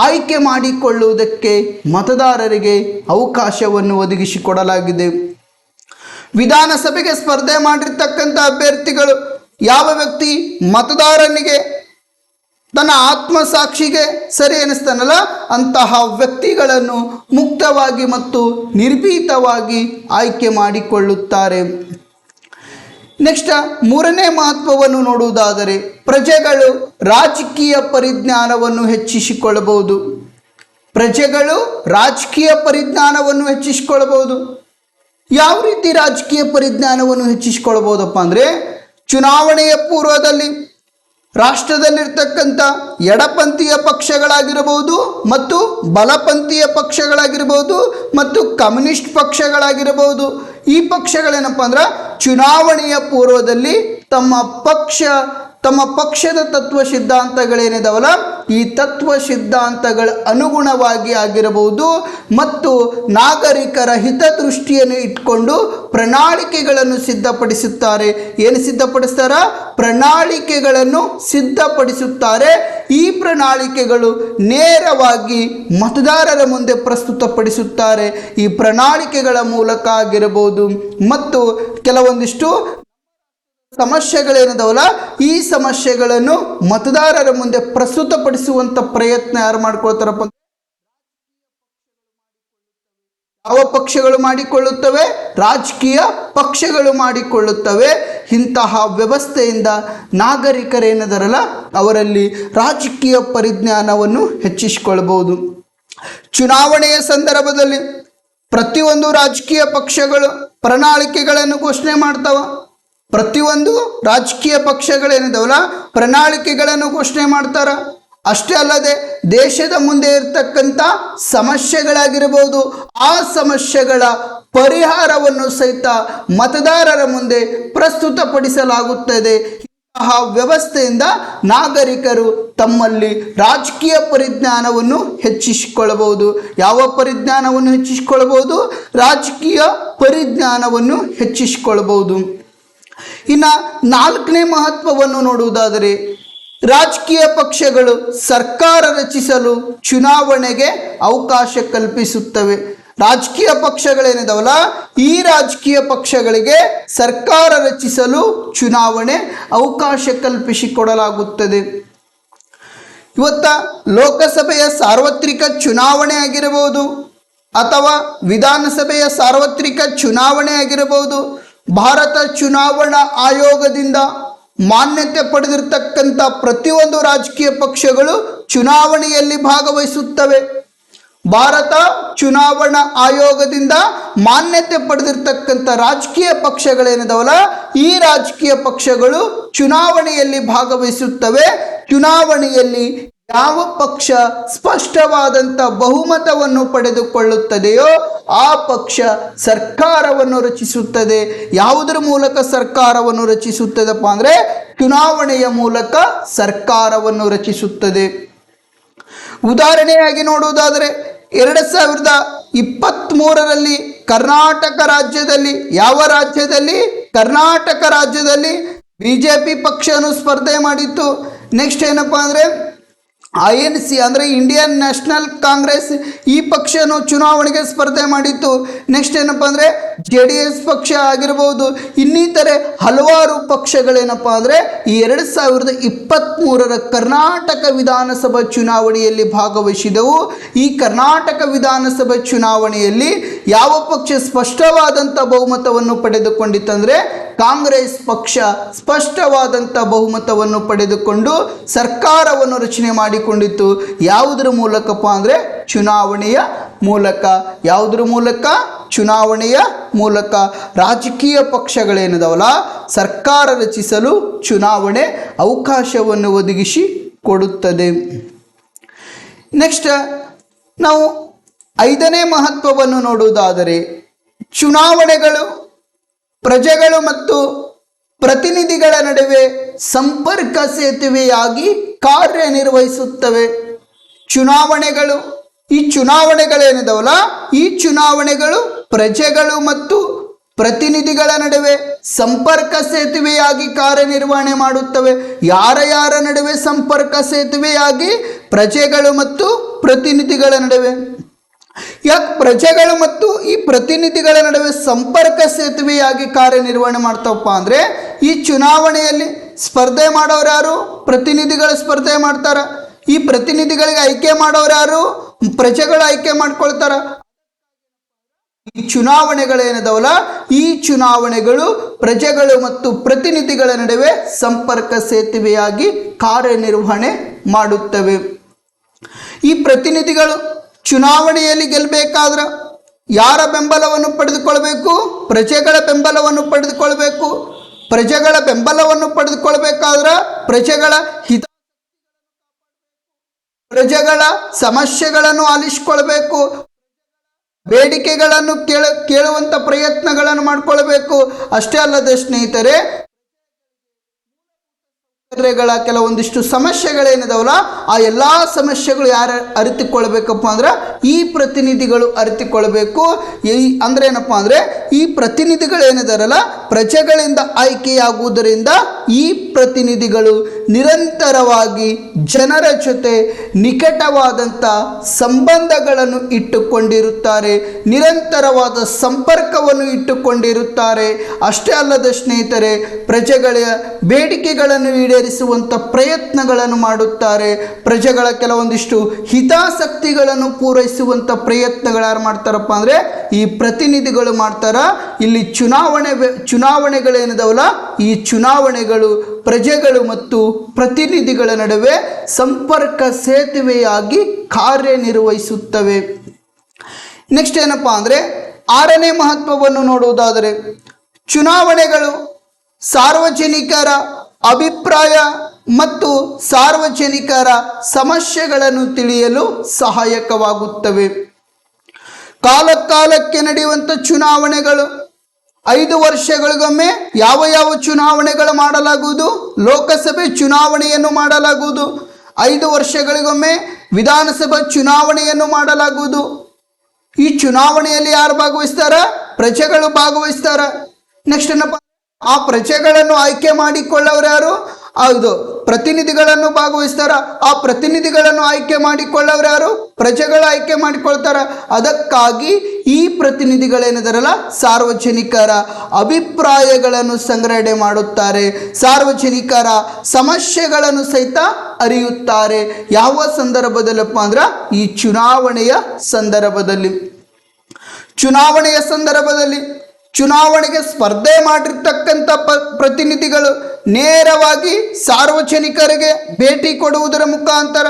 ಆಯ್ಕೆ ಮಾಡಿಕೊಳ್ಳುವುದಕ್ಕೆ ಮತದಾರರಿಗೆ ಅವಕಾಶವನ್ನು ಒದಗಿಸಿಕೊಡಲಾಗಿದೆ. ವಿಧಾನಸಭೆಗೆ ಸ್ಪರ್ಧೆ ಮಾಡಿರ್ತಕ್ಕಂಥ ಅಭ್ಯರ್ಥಿಗಳು ಯಾವ ವ್ಯಕ್ತಿ ಮತದಾರನಿಗೆ ತನ್ನ ಆತ್ಮಸಾಕ್ಷಿಗೆ ಸರಿ ಎನಿಸ್ತಾನಲ್ಲ, ಅಂತಹ ವ್ಯಕ್ತಿಗಳನ್ನು ಮುಕ್ತವಾಗಿ ಮತ್ತು ನಿರ್ಭೀತವಾಗಿ ಆಯ್ಕೆ ಮಾಡಿಕೊಳ್ಳುತ್ತಾರೆ. ನೆಕ್ಸ್ಟ್ ಮೂರನೇ ಮಹತ್ವವನ್ನು ನೋಡುವುದಾದರೆ, ಪ್ರಜೆಗಳು ರಾಜಕೀಯ ಪರಿಜ್ಞಾನವನ್ನು ಹೆಚ್ಚಿಸಿಕೊಳ್ಳಬಹುದು. ಪ್ರಜೆಗಳು ರಾಜಕೀಯ ಪರಿಜ್ಞಾನವನ್ನು ಹೆಚ್ಚಿಸಿಕೊಳ್ಳಬಹುದು. ಯಾವ ರೀತಿ ರಾಜಕೀಯ ಪರಿಜ್ಞಾನವನ್ನು ಹೆಚ್ಚಿಸಿಕೊಳ್ಳಬಹುದಪ್ಪ ಅಂದರೆ, ಚುನಾವಣೆಯ ಪೂರ್ವದಲ್ಲಿ ರಾಷ್ಟ್ರದಲ್ಲಿರ್ತಕ್ಕಂಥ ಎಡಪಂಥೀಯ ಪಕ್ಷಗಳಾಗಿರಬಹುದು ಮತ್ತು ಬಲಪಂಥೀಯ ಪಕ್ಷಗಳಾಗಿರಬಹುದು ಮತ್ತು ಕಮ್ಯುನಿಸ್ಟ್ ಪಕ್ಷಗಳಾಗಿರಬಹುದು. ಈ ಪಕ್ಷಗಳೇನಪ್ಪ ಅಂದ್ರೆ ಚುನಾವಣೆಯ ಪೂರ್ವದಲ್ಲಿ ತಮ್ಮ ಪಕ್ಷದ ತತ್ವ ಸಿದ್ಧಾಂತಗಳೇನಿದಾವಲ್ಲ, ಈ ತತ್ವ ಸಿದ್ಧಾಂತಗಳ ಅನುಗುಣವಾಗಿ ಆಗಿರಬಹುದು ಮತ್ತು ನಾಗರಿಕರ ಹಿತದೃಷ್ಟಿಯನ್ನು ಇಟ್ಕೊಂಡು ಪ್ರಣಾಳಿಕೆಗಳನ್ನು ಸಿದ್ಧಪಡಿಸುತ್ತಾರೆ. ಏನು ಸಿದ್ಧಪಡಿಸ್ತಾರ? ಪ್ರಣಾಳಿಕೆಗಳನ್ನು ಸಿದ್ಧಪಡಿಸುತ್ತಾರೆ. ಈ ಪ್ರಣಾಳಿಕೆಗಳು ನೇರವಾಗಿ ಮತದಾರರ ಮುಂದೆ ಪ್ರಸ್ತುತಪಡಿಸುತ್ತಾರೆ. ಈ ಪ್ರಣಾಳಿಕೆಗಳ ಮೂಲಕ ಆಗಿರಬಹುದು ಮತ್ತು ಕೆಲವೊಂದಿಷ್ಟು ಸಮಸ್ಯೆಗಳೇನಿದಾವಲ್ಲ, ಈ ಸಮಸ್ಯೆಗಳನ್ನು ಮತದಾರರ ಮುಂದೆ ಪ್ರಸ್ತುತಪಡಿಸುವಂಥ ಪ್ರಯತ್ನ ಯಾರು ಮಾಡ್ಕೊಳ್ತಾರಪ್ಪ? ಯಾವ ಪಕ್ಷಗಳು ಮಾಡಿಕೊಳ್ಳುತ್ತವೆ? ರಾಜಕೀಯ ಪಕ್ಷಗಳು ಮಾಡಿಕೊಳ್ಳುತ್ತವೆ. ಇಂತಹ ವ್ಯವಸ್ಥೆಯಿಂದ ನಾಗರಿಕರೇನದರಲ್ಲ ಅವರಲ್ಲಿ ರಾಜಕೀಯ ಪರಿಜ್ಞಾನವನ್ನು ಹೆಚ್ಚಿಸಿಕೊಳ್ಳಬಹುದು. ಚುನಾವಣೆಯ ಸಂದರ್ಭದಲ್ಲಿ ಪ್ರತಿಯೊಂದು ರಾಜಕೀಯ ಪಕ್ಷಗಳು ಪ್ರಣಾಳಿಕೆಗಳನ್ನು ಘೋಷಣೆ ಮಾಡ್ತಾವ. ಪ್ರತಿಯೊಂದು ರಾಜಕೀಯ ಪಕ್ಷಗಳೇನಿದಾವಲ್ಲ ಪ್ರಣಾಳಿಕೆಗಳನ್ನು ಘೋಷಣೆ ಮಾಡ್ತಾರ. ಅಷ್ಟೇ ಅಲ್ಲದೆ ದೇಶದ ಮುಂದೆ ಇರತಕ್ಕಂಥ ಸಮಸ್ಯೆಗಳಾಗಿರಬಹುದು, ಆ ಸಮಸ್ಯೆಗಳ ಪರಿಹಾರವನ್ನು ಸಹಿತ ಮತದಾರರ ಮುಂದೆ ಪ್ರಸ್ತುತಪಡಿಸಲಾಗುತ್ತದೆ. ಇಂತಹ ವ್ಯವಸ್ಥೆಯಿಂದ ನಾಗರಿಕರು ತಮ್ಮಲ್ಲಿ ರಾಜಕೀಯ ಪರಿಜ್ಞಾನವನ್ನು ಹೆಚ್ಚಿಸಿಕೊಳ್ಳಬಹುದು. ಯಾವ ಪರಿಜ್ಞಾನವನ್ನು ಹೆಚ್ಚಿಸಿಕೊಳ್ಳಬಹುದು? ರಾಜಕೀಯ ಪರಿಜ್ಞಾನವನ್ನು ಹೆಚ್ಚಿಸಿಕೊಳ್ಳಬಹುದು. ಇನ್ನು ನಾಲ್ಕನೇ ಮಹತ್ವವನ್ನು ನೋಡುವುದಾದರೆ, ರಾಜಕೀಯ ಪಕ್ಷಗಳು ಸರ್ಕಾರ ರಚಿಸಲು ಚುನಾವಣೆಗೆ ಅವಕಾಶ ಕಲ್ಪಿಸುತ್ತವೆ. ರಾಜಕೀಯ ಪಕ್ಷಗಳೇನಿದಾವಲ್ಲ ಈ ರಾಜಕೀಯ ಪಕ್ಷಗಳಿಗೆ ಸರ್ಕಾರ ರಚಿಸಲು ಚುನಾವಣೆ ಅವಕಾಶ ಕಲ್ಪಿಸಿಕೊಡಲಾಗುತ್ತದೆ. ಇವತ್ತ ಲೋಕಸಭೆಯ ಸಾರ್ವತ್ರಿಕ ಚುನಾವಣೆ ಆಗಿರಬಹುದು ಅಥವಾ ವಿಧಾನಸಭೆಯ ಸಾರ್ವತ್ರಿಕ ಚುನಾವಣೆ ಆಗಿರಬಹುದು, ಭಾರತ ಚುನಾವಣಾ ಆಯೋಗದಿಂದ ಮಾನ್ಯತೆ ಪಡೆದಿರತಕ್ಕಂಥ ಪ್ರತಿಯೊಂದು ರಾಜಕೀಯ ಪಕ್ಷಗಳು ಚುನಾವಣೆಯಲ್ಲಿ ಭಾಗವಹಿಸುತ್ತವೆ. ಭಾರತ ಚುನಾವಣಾ ಆಯೋಗದಿಂದ ಮಾನ್ಯತೆ ಪಡೆದಿರತಕ್ಕಂಥ ರಾಜಕೀಯ ಪಕ್ಷಗಳೇನಿದಾವಲ್ಲ ಈ ರಾಜಕೀಯ ಪಕ್ಷಗಳು ಚುನಾವಣೆಯಲ್ಲಿ ಭಾಗವಹಿಸುತ್ತವೆ. ಚುನಾವಣೆಯಲ್ಲಿ ಯಾವ ಪಕ್ಷ ಸ್ಪಷ್ಟವಾದಂಥ ಬಹುಮತವನ್ನು ಪಡೆದುಕೊಳ್ಳುತ್ತದೆಯೋ ಆ ಪಕ್ಷ ಸರ್ಕಾರವನ್ನು ರಚಿಸುತ್ತದೆ. ಯಾವುದರ ಮೂಲಕ ಸರ್ಕಾರವನ್ನು ರಚಿಸುತ್ತದಪ್ಪ ಅಂದರೆ ಚುನಾವಣೆಯ ಮೂಲಕ ಸರ್ಕಾರವನ್ನು ರಚಿಸುತ್ತದೆ. ಉದಾಹರಣೆಯಾಗಿ ನೋಡುವುದಾದರೆ 2023ರಲ್ಲಿ ಕರ್ನಾಟಕ ರಾಜ್ಯದಲ್ಲಿ, ಯಾವ ರಾಜ್ಯದಲ್ಲಿ? ಕರ್ನಾಟಕ ರಾಜ್ಯದಲ್ಲಿ BJP ಪಕ್ಷನು ಸ್ಪರ್ಧೆ ಮಾಡಿತ್ತು. ನೆಕ್ಸ್ಟ್ ಏನಪ್ಪ ಅಂದರೆ INC ಅಂದರೆ ಇಂಡಿಯನ್ ನ್ಯಾಷನಲ್ ಕಾಂಗ್ರೆಸ್ ಈ ಪಕ್ಷನು ಚುನಾವಣೆಗೆ ಸ್ಪರ್ಧೆ ಮಾಡಿತ್ತು. ನೆಕ್ಸ್ಟ್ ಏನಪ್ಪ ಅಂದರೆ JDS ಪಕ್ಷ ಆಗಿರ್ಬೋದು, ಇನ್ನಿತರೆ ಹಲವಾರು ಪಕ್ಷಗಳೇನಪ್ಪ ಅಂದರೆ ಈ 2023ರ ಕರ್ನಾಟಕ ವಿಧಾನಸಭಾ ಚುನಾವಣೆಯಲ್ಲಿ ಭಾಗವಹಿಸಿದವು. ಈ ಕರ್ನಾಟಕ ವಿಧಾನಸಭಾ ಚುನಾವಣೆಯಲ್ಲಿ ಯಾವ ಪಕ್ಷ ಸ್ಪಷ್ಟವಾದಂಥ ಬಹುಮತವನ್ನು ಪಡೆದುಕೊಂಡಿತ್ತಂದರೆ ಕಾಂಗ್ರೆಸ್ ಪಕ್ಷ ಸ್ಪಷ್ಟವಾದಂಥ ಬಹುಮತವನ್ನು ಪಡೆದುಕೊಂಡು ಸರ್ಕಾರವನ್ನು ರಚನೆ ಮಾಡಿಕೊಂಡಿತ್ತು. ಯಾವುದರ ಮೂಲಕಪ್ಪ ಅಂದರೆ ಚುನಾವಣೆಯ ಮೂಲಕ. ಯಾವುದರ ಮೂಲಕ? ಚುನಾವಣೆಯ ಮೂಲಕ. ರಾಜಕೀಯ ಪಕ್ಷಗಳೇನಿದಾವಲ್ಲ ಸರ್ಕಾರ ರಚಿಸಲು ಚುನಾವಣೆ ಅವಕಾಶವನ್ನು ಒದಗಿಸಿ ಕೊಡುತ್ತದೆ. ನೆಕ್ಸ್ಟ್ ನಾವು 5ನೇ ಮಹತ್ವವನ್ನು ನೋಡುವುದಾದರೆ, ಚುನಾವಣೆಗಳು ಪ್ರಜೆಗಳು ಮತ್ತು ಪ್ರತಿನಿಧಿಗಳ ನಡುವೆ ಸಂಪರ್ಕ ಸೇತುವೆಯಾಗಿ ಕಾರ್ಯನಿರ್ವಹಿಸುತ್ತವೆ. ಚುನಾವಣೆಗಳು, ಈ ಚುನಾವಣೆಗಳೇನಿದಾವಲ್ಲ ಈ ಚುನಾವಣೆಗಳು ಪ್ರಜೆಗಳು ಮತ್ತು ಪ್ರತಿನಿಧಿಗಳ ನಡುವೆ ಸಂಪರ್ಕ ಸೇತುವೆಯಾಗಿ ಕಾರ್ಯನಿರ್ವಹಣೆ ಮಾಡುತ್ತವೆ. ಯಾರ ನಡುವೆ ಸಂಪರ್ಕ ಸೇತುವೆಯಾಗಿ? ಪ್ರಜೆಗಳು ಮತ್ತು ಪ್ರತಿನಿಧಿಗಳ ನಡುವೆ. ಯಾಕೆ ಪ್ರಜೆಗಳು ಮತ್ತು ಈ ಪ್ರತಿನಿಧಿಗಳ ನಡುವೆ ಸಂಪರ್ಕ ಸೇತುವೆಯಾಗಿ ಕಾರ್ಯನಿರ್ವಹಣೆ ಮಾಡ್ತಾವಪ್ಪ ಅಂದರೆ, ಈ ಚುನಾವಣೆಯಲ್ಲಿ ಸ್ಪರ್ಧೆ ಮಾಡೋರು ಯಾರು? ಪ್ರತಿನಿಧಿಗಳು ಸ್ಪರ್ಧೆ ಮಾಡ್ತಾರ. ಈ ಪ್ರತಿನಿಧಿಗಳಿಗೆ ಆಯ್ಕೆ ಮಾಡೋರು ಯಾರು? ಪ್ರಜೆಗಳು ಆಯ್ಕೆ ಮಾಡ್ಕೊಳ್ತಾರ. ಈ ಚುನಾವಣೆಗಳೇನಿದಾವಲ್ಲ ಈ ಚುನಾವಣೆಗಳು ಪ್ರಜೆಗಳು ಮತ್ತು ಪ್ರತಿನಿಧಿಗಳ ನಡುವೆ ಸಂಪರ್ಕ ಸೇತುವೆಯಾಗಿ ಕಾರ್ಯನಿರ್ವಹಣೆ ಮಾಡುತ್ತವೆ. ಈ ಪ್ರತಿನಿಧಿಗಳು ಚುನಾವಣೆಯಲ್ಲಿ ಗೆಲ್ಲಬೇಕಾದ್ರೆ ಯಾರ ಬೆಂಬಲವನ್ನು ಪಡೆದುಕೊಳ್ಬೇಕು? ಪ್ರಜೆಗಳ ಬೆಂಬಲವನ್ನು ಪಡೆದುಕೊಳ್ಬೇಕು. ಪ್ರಜೆಗಳ ಬೆಂಬಲವನ್ನು ಪಡೆದುಕೊಳ್ಬೇಕಾದ್ರೆ ಪ್ರಜೆಗಳ ಪ್ರಜೆಗಳ ಸಮಸ್ಯೆಗಳನ್ನು ಆಲಿಸಿಕೊಳ್ಬೇಕು, ಬೇಡಿಕೆಗಳನ್ನು ಕೇಳುವಂಥ ಪ್ರಯತ್ನಗಳನ್ನು ಮಾಡಿಕೊಳ್ಬೇಕು. ಅಷ್ಟೇ ಅಲ್ಲದೆ ಸ್ನೇಹಿತರೆ, ಕೆಲವೊಂದಿಷ್ಟು ಸಮಸ್ಯೆಗಳೇನಿದಾವಲ್ಲ ಆ ಎಲ್ಲ ಸಮಸ್ಯೆಗಳು ಯಾರು ಅರಿತುಕೊಳ್ಬೇಕಪ್ಪ ಅಂದ್ರೆ ಈ ಪ್ರತಿನಿಧಿಗಳು ಅರಿತುಕೊಳ್ಬೇಕು. ಅಂದ್ರೆ ಏನಪ್ಪ ಅಂದರೆ ಈ ಪ್ರತಿನಿಧಿಗಳೇನಿದಾರಲ್ಲ ಪ್ರಜೆಗಳಿಂದ ಆಯ್ಕೆಯಾಗುವುದರಿಂದ ಈ ಪ್ರತಿನಿಧಿಗಳು ನಿರಂತರವಾಗಿ ಜನರ ಜೊತೆ ನಿಕಟವಾದಂಥ ಸಂಬಂಧಗಳನ್ನು ಇಟ್ಟುಕೊಂಡಿರುತ್ತಾರೆ, ನಿರಂತರವಾದ ಸಂಪರ್ಕವನ್ನು ಇಟ್ಟುಕೊಂಡಿರುತ್ತಾರೆ. ಅಷ್ಟೇ ಅಲ್ಲದೆ ಸ್ನೇಹಿತರೆ, ಪ್ರಜೆಗಳ ಬೇಡಿಕೆಗಳನ್ನು ಈಡೇರಿಸುವಂಥ ಪ್ರಯತ್ನಗಳನ್ನು ಮಾಡುತ್ತಾರೆ. ಪ್ರಜೆಗಳ ಕೆಲವೊಂದಿಷ್ಟು ಹಿತಾಸಕ್ತಿಗಳನ್ನು ಪೂರೈಸುವಂಥ ಪ್ರಯತ್ನಗಳು ಯಾರು ಮಾಡ್ತಾರಪ್ಪ ಅಂದರೆ ಈ ಪ್ರತಿನಿಧಿಗಳು ಮಾಡ್ತಾರ. ಇಲ್ಲಿ ಚುನಾವಣೆಗಳೇನಿದಾವಲ್ಲ, ಈ ಚುನಾವಣೆಗಳು ಪ್ರಜೆಗಳು ಮತ್ತು ಪ್ರತಿನಿಧಿಗಳ ನಡುವೆ ಸಂಪರ್ಕ ಸೇತುವೆಯಾಗಿ ಕಾರ್ಯನಿರ್ವಹಿಸುತ್ತವೆ. ನೆಕ್ಸ್ಟ್ ಏನಪ್ಪ ಅಂದರೆ, 6ನೇ ಮಹತ್ವವನ್ನು ನೋಡುವುದಾದರೆ, ಚುನಾವಣೆಗಳು ಸಾರ್ವಜನಿಕರ ಅಭಿಪ್ರಾಯ ಮತ್ತು ಸಾರ್ವಜನಿಕರ ಸಮಸ್ಯೆಗಳನ್ನು ತಿಳಿಯಲು ಸಹಾಯಕವಾಗುತ್ತವೆ. ಕಾಲಕ್ಕೆ ನಡೆಯುವಂಥ ಚುನಾವಣೆಗಳು 5 ವರ್ಷಗಳಿಗೊಮ್ಮೆ ಯಾವ ಚುನಾವಣೆಗಳು ಮಾಡಲಾಗುವುದು? ಲೋಕಸಭೆ ಚುನಾವಣೆಯನ್ನು ಮಾಡಲಾಗುವುದು. 5 ವರ್ಷಗಳಿಗೊಮ್ಮೆ ವಿಧಾನಸಭಾ ಚುನಾವಣೆಯನ್ನು ಮಾಡಲಾಗುವುದು. ಈ ಚುನಾವಣೆಯಲ್ಲಿ ಯಾರು ಭಾಗವಹಿಸ್ತಾರ? ಪ್ರಜೆಗಳು ಭಾಗವಹಿಸ್ತಾರ. ನೆಕ್ಸ್ಟ್ ಏನಪ್ಪ, ಆ ಪ್ರಜೆಗಳನ್ನು ಆಯ್ಕೆ ಮಾಡಿಕೊಳ್ಳೋರು ಯಾರು? ಹೌದು, ಪ್ರತಿನಿಧಿಗಳನ್ನು ಭಾಗವಹಿಸ್ತಾರ. ಆ ಪ್ರತಿನಿಧಿಗಳನ್ನು ಆಯ್ಕೆ ಮಾಡಿಕೊಳ್ಳೋರು ಯಾರು? ಪ್ರಜೆಗಳು ಆಯ್ಕೆ ಮಾಡಿಕೊಳ್ತಾರ. ಅದಕ್ಕಾಗಿ ಈ ಪ್ರತಿನಿಧಿಗಳೇನಿದಾರಲ್ಲ, ಸಾರ್ವಜನಿಕರ ಅಭಿಪ್ರಾಯಗಳನ್ನು ಸಂಗ್ರಹಣೆ ಮಾಡುತ್ತಾರೆ. ಸಾರ್ವಜನಿಕರ ಸಮಸ್ಯೆಗಳನ್ನು ಸಹಿತ ಅರಿಯುತ್ತಾರೆ. ಯಾವ ಸಂದರ್ಭದಲ್ಲಪ್ಪ ಅಂದ್ರೆ, ಈ ಚುನಾವಣೆಯ ಸಂದರ್ಭದಲ್ಲಿ ಚುನಾವಣೆಗೆ ಸ್ಪರ್ಧೆ ಮಾಡಿರ್ತಕ್ಕಂಥ ಪ್ರತಿನಿಧಿಗಳು ನೇರವಾಗಿ ಸಾರ್ವಜನಿಕರಿಗೆ ಭೇಟಿ ಕೊಡುವುದರ ಮುಖಾಂತರ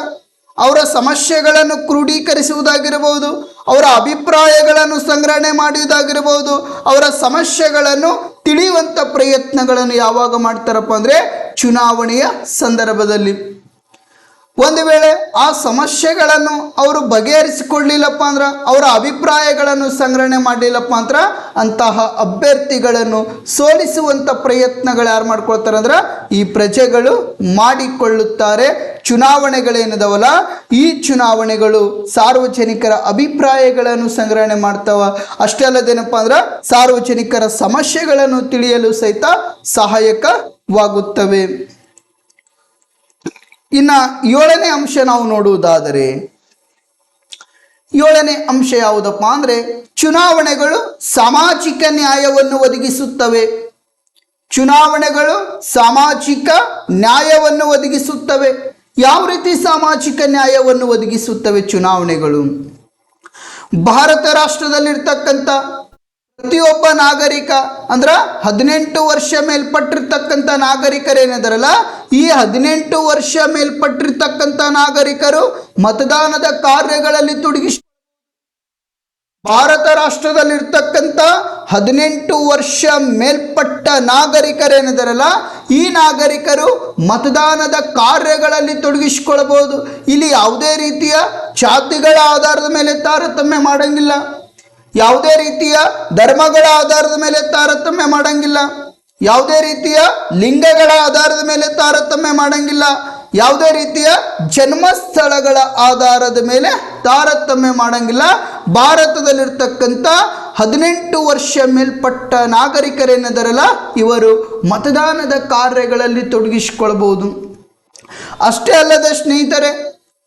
ಅವರ ಸಮಸ್ಯೆಗಳನ್ನು ಕ್ರೋಢೀಕರಿಸುವುದಾಗಿರಬಹುದು, ಅವರ ಅಭಿಪ್ರಾಯಗಳನ್ನು ಸಂಗ್ರಹಣೆ ಮಾಡುವುದಾಗಿರಬಹುದು, ಅವರ ಸಮಸ್ಯೆಗಳನ್ನು ತಿಳಿಯುವಂಥ ಪ್ರಯತ್ನಗಳನ್ನು ಯಾವಾಗ ಮಾಡ್ತಾರಪ್ಪ ಅಂದರೆ, ಚುನಾವಣೆಯ ಸಂದರ್ಭದಲ್ಲಿ. ಒಂದು ವೇಳೆ ಆ ಸಮಸ್ಯೆಗಳನ್ನು ಅವರು ಬಗೆಹರಿಸಿಕೊಳ್ಳಲಿಲ್ಲಪ್ಪ ಅಂದ್ರೆ, ಅವರ ಅಭಿಪ್ರಾಯಗಳನ್ನು ಸಂಗ್ರಹಣೆ ಮಾಡಲಿಲ್ಲಪ್ಪ ಅಂದ್ರೆ, ಅಂತಹ ಅಭ್ಯರ್ಥಿಗಳನ್ನು ಸೋಲಿಸುವಂಥ ಪ್ರಯತ್ನಗಳು ಯಾರು ಮಾಡ್ಕೊಳ್ತಾರೆ ಅಂದ್ರೆ, ಈ ಪ್ರಜೆಗಳು ಮಾಡಿಕೊಳ್ಳುತ್ತಾರೆ. ಚುನಾವಣೆಗಳೇನಿದಾವಲ್ಲ, ಈ ಚುನಾವಣೆಗಳು ಸಾರ್ವಜನಿಕರ ಅಭಿಪ್ರಾಯಗಳನ್ನು ಸಂಗ್ರಹಣೆ ಮಾಡ್ತಾವ. ಅಷ್ಟೇ ಅಲ್ಲದೇನಪ್ಪ ಅಂದ್ರೆ, ಸಾರ್ವಜನಿಕರ ಸಮಸ್ಯೆಗಳನ್ನು ತಿಳಿಯಲು ಸಹಿತ ಸಹಾಯಕವಾಗುತ್ತವೆ. ಇನ್ನು 7ನೇ ಅಂಶ ನಾವು ನೋಡುವುದಾದರೆ, 7ನೇ ಅಂಶ ಯಾವುದಪ್ಪ ಅಂದರೆ, ಚುನಾವಣೆಗಳು ಸಾಮಾಜಿಕ ನ್ಯಾಯವನ್ನು ಒದಗಿಸುತ್ತವೆ. ಚುನಾವಣೆಗಳು ಸಾಮಾಜಿಕ ನ್ಯಾಯವನ್ನು ಒದಗಿಸುತ್ತವೆ. ಯಾವ ರೀತಿ ಸಾಮಾಜಿಕ ನ್ಯಾಯವನ್ನು ಒದಗಿಸುತ್ತವೆ ಚುನಾವಣೆಗಳು? ಭಾರತ ರಾಷ್ಟ್ರದಲ್ಲಿರ್ತಕ್ಕಂಥ ಪ್ರತಿಯೊಬ್ಬ ನಾಗರಿಕ ಅಂದ್ರೆ 18 ವರ್ಷ ಮೇಲ್ಪಟ್ಟಿರ್ತಕ್ಕಂಥ ನಾಗರಿಕರೇನಿದಾರಲ್ಲ, ಈ 18 ವರ್ಷ ಮೇಲ್ಪಟ್ಟಿರ್ತಕ್ಕಂಥ ನಾಗರಿಕರು ಮತದಾನದ ಕಾರ್ಯಗಳಲ್ಲಿ ಭಾರತ ರಾಷ್ಟ್ರದಲ್ಲಿರ್ತಕ್ಕಂಥ 18 ವರ್ಷ ಮೇಲ್ಪಟ್ಟ ನಾಗರಿಕರೇನಿದಾರಲ್ಲ, ಈ ನಾಗರಿಕರು ಮತದಾನದ ಕಾರ್ಯಗಳಲ್ಲಿ ತೊಡಗಿಸಿಕೊಳ್ಳಬಹುದು. ಇಲ್ಲಿ ಯಾವುದೇ ರೀತಿಯ ಜಾತಿಗಳ ಆಧಾರದ ಮೇಲೆ ತಾರತಮ್ಯ ಮಾಡಂಗಿಲ್ಲ, ಯಾವುದೇ ರೀತಿಯ ಧರ್ಮಗಳ ಆಧಾರದ ಮೇಲೆ ತಾರತಮ್ಯ ಮಾಡಂಗಿಲ್ಲ, ಯಾವುದೇ ರೀತಿಯ ಲಿಂಗಗಳ ಆಧಾರದ ಮೇಲೆ ತಾರತಮ್ಯ ಮಾಡಂಗಿಲ್ಲ, ಯಾವುದೇ ರೀತಿಯ ಜನ್ಮಸ್ಥಳಗಳ ಆಧಾರದ ಮೇಲೆ ತಾರತಮ್ಯ ಮಾಡಂಗಿಲ್ಲ. ಭಾರತದಲ್ಲಿರ್ತಕ್ಕಂಥ 18 ವರ್ಷ ಮೇಲ್ಪಟ್ಟ ನಾಗರಿಕರೇನಿದಾರಲ್ಲ, ಇವರು ಮತದಾನದ ಕಾರ್ಯಗಳಲ್ಲಿ ತೊಡಗಿಸಿಕೊಳ್ಬಹುದು. ಅಷ್ಟೇ ಅಲ್ಲದೆ ಸ್ನೇಹಿತರೆ,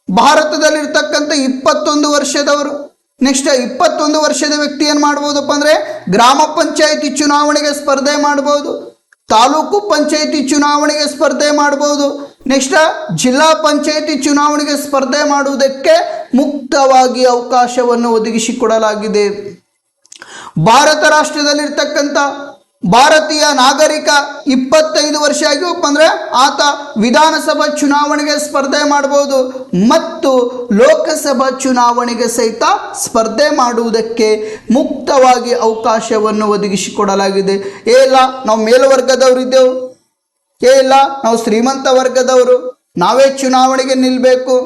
ಭಾರತದಲ್ಲಿರ್ತಕ್ಕಂಥ 21 ವರ್ಷದವರು, ನೆಕ್ಸ್ಟ್ 21 ವರ್ಷದ ವ್ಯಕ್ತಿ ಏನು ಮಾಡ್ಬೋದಪ್ಪ ಅಂದರೆ, ಗ್ರಾಮ ಪಂಚಾಯಿತಿ ಚುನಾವಣೆಗೆ ಸ್ಪರ್ಧೆ ಮಾಡ್ಬೋದು, ತಾಲೂಕು ಪಂಚಾಯಿತಿ ಚುನಾವಣೆಗೆ ಸ್ಪರ್ಧೆ ಮಾಡ್ಬೋದು, ನೆಕ್ಸ್ಟ್ ಜಿಲ್ಲಾ ಪಂಚಾಯಿತಿ ಚುನಾವಣೆಗೆ ಸ್ಪರ್ಧೆ ಮಾಡುವುದಕ್ಕೆ ಮುಕ್ತವಾಗಿ ಅವಕಾಶವನ್ನು ಒದಗಿಸಿಕೊಡಲಾಗಿದೆ. ಭಾರತ ರಾಷ್ಟ್ರದಲ್ಲಿರ್ತಕ್ಕಂಥ ಭಾರತೀಯ ನಾಗರಿಕ 25 ವರ್ಷ ಆಗಿವಪ್ಪ ಅಂದರೆ ಆತ ವಿಧಾನಸಭಾ ಚುನಾವಣೆಗೆ ಸ್ಪರ್ಧೆ ಮಾಡ್ಬೋದು ಮತ್ತು ಲೋಕಸಭಾ ಚುನಾವಣೆಗೆ ಸಹಿತ ಸ್ಪರ್ಧೆ ಮಾಡುವುದಕ್ಕೆ ಮುಕ್ತವಾಗಿ ಅವಕಾಶವನ್ನು ಒದಗಿಸಿಕೊಡಲಾಗಿದೆ. ಇಲ್ಲ ನಾವು ಮೇಲ್ವರ್ಗದವರು ಇದ್ದೆವು, ಇಲ್ಲ ನಾವು ಶ್ರೀಮಂತ ವರ್ಗದವರು, ನಾವೇ ಚುನಾವಣೆಗೆ ನಿಲ್ಲಬೇಕು,